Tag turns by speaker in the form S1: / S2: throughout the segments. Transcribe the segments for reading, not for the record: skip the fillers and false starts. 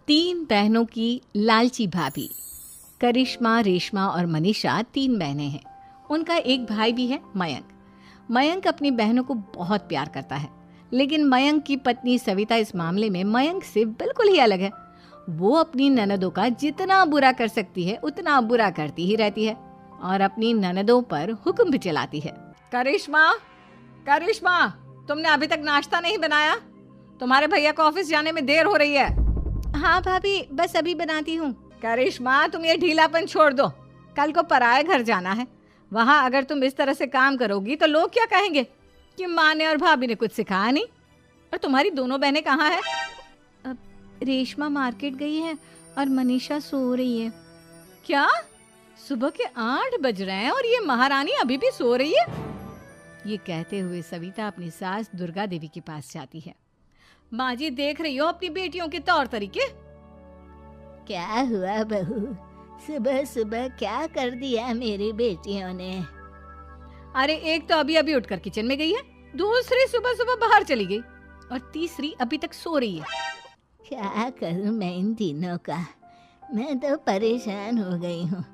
S1: तीन बहनों की लालची भाभी। करिश्मा, रेशमा और मनीषा तीन बहनें हैं। उनका एक भाई भी है, मयंक। मयंक अपनी बहनों को बहुत प्यार करता है, लेकिन मयंक की पत्नी सविता इस मामले में मयंक से बिल्कुल ही अलग है। वो अपनी ननदों का जितना बुरा कर सकती है उतना बुरा करती ही रहती है और अपनी ननदों पर हुक्म भी चलाती है। करिश्मा, करिश्मा, तुमने अभी तक नाश्ता नहीं बनाया? तुम्हारे भैया को ऑफिस जाने में देर हो रही है। हाँ भाभी, बस अभी बनाती हूँ। करिश्मा, तुम ये ढीलापन छोड़ दो। कल को पराए घर जाना है। वहाँ अगर तुम इस तरह से काम करोगी तो लोग क्या कहेंगे कि माँ ने और भाभी ने कुछ सिखाया नहीं। और तुम्हारी दोनों बहनें कहाँ हैं? अब रेशमा मार्केट गई है और मनीषा सो रही है। क्या? सुबह के 8 बज रहे हैं और ये महारानी अभी भी सो रही है? ये कहते हुए सविता अपनी सास दुर्गा देवी के पास जाती है। माँ जी, देख रही हो अपनी बेटियों के तौर तरीके?
S2: क्या हुआ बहू, सुबह सुबह क्या कर दिया मेरी बेटियों ने?
S1: अरे एक तो अभी अभी उठकर किचन में गई है, दूसरी सुबह सुबह बाहर चली गई और तीसरी अभी तक सो रही है।
S2: क्या करूं मैं इन तीनों का, मैं तो परेशान हो गई हूँ।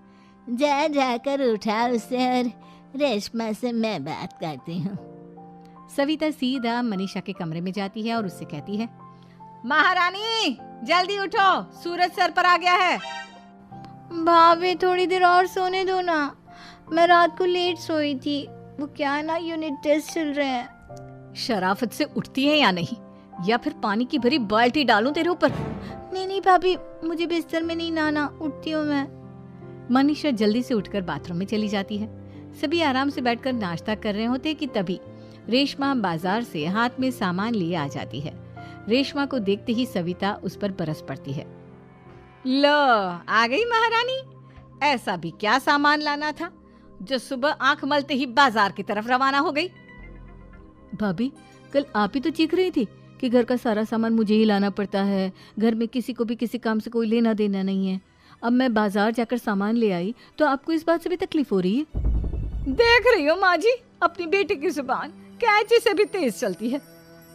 S2: जा जाकर उठा उसे और रेशमा से मैं बात करती हूँ।
S1: सविता सीधा मनीषा के कमरे में जाती है और उससे कहती है, महारानी जल्दी उठो, सूरज सर पर आ गया है।
S2: भाभी थोड़ी देर और सोने दो ना, मैं रात को लेट सोई थी। वो क्या ना, यूनिट टेस्ट चल रहे हैं।
S1: शराफत से उठती है या नहीं, या फिर पानी की भरी बाल्टी डालूं तेरे ऊपर?
S2: नहीं भाभी, मुझे बिस्तर में नहीं लाना, उठती हूँ मैं।
S1: मनीषा जल्दी से उठकर बाथरूम में चली जाती है। सभी आराम से बैठकर नाश्ता कर रहे होते कि तभी रेशमा बाजार से हाथ में सामान लिए आ जाती है। रेशमा को देखते ही सविता उस पर बरस पड़ती है। लो, आ गई महारानी। ऐसा भी क्या सामान लाना था जो सुबह आंख मलते ही बाजार की तरफ रवाना हो गई?
S3: भाभी, कल आप ही तो चीख रही थी कि घर का सारा सामान मुझे ही लाना पड़ता है, घर में किसी को भी किसी काम से कोई लेना देना नहीं है। अब मैं बाजार जाकर सामान ले आई तो आपको इस बात से भी तकलीफ हो रही है?
S1: देख रही हो माँ जी, अपनी बेटी की जुबान कैंची से भी तेज चलती है।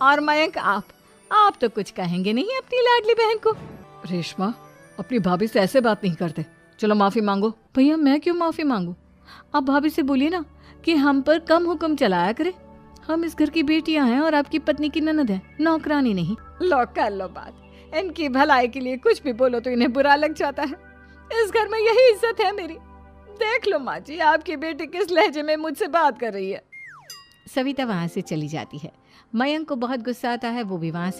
S1: और मयंक, आप तो कुछ कहेंगे नहीं अपनी लाडली बहन को?
S3: रेशमा, अपनी भाभी से ऐसे बात नहीं करते। चलो माफी मांगो। भैया, मैं क्यों माफी मांगू? आप भाभी से बोलिए ना कि हम पर कम हुक्म चलाया करे। हम इस घर की बेटियां हैं और आपकी पत्नी की ननद है, नौकरानी नहीं।
S1: लो कर लो बात। इनकी भलाई के लिए कुछ भी बोलो तो इन्हें बुरा लग जाता है। इस घर में यही इज्जत है मेरी। देख लो माँ जी, आपकी बेटी किस लहजे में मुझसे बात कर रही है। सविता वहां से चली जाती है। मयंक को बहुत गुस्सा आता है, वो भी वहां से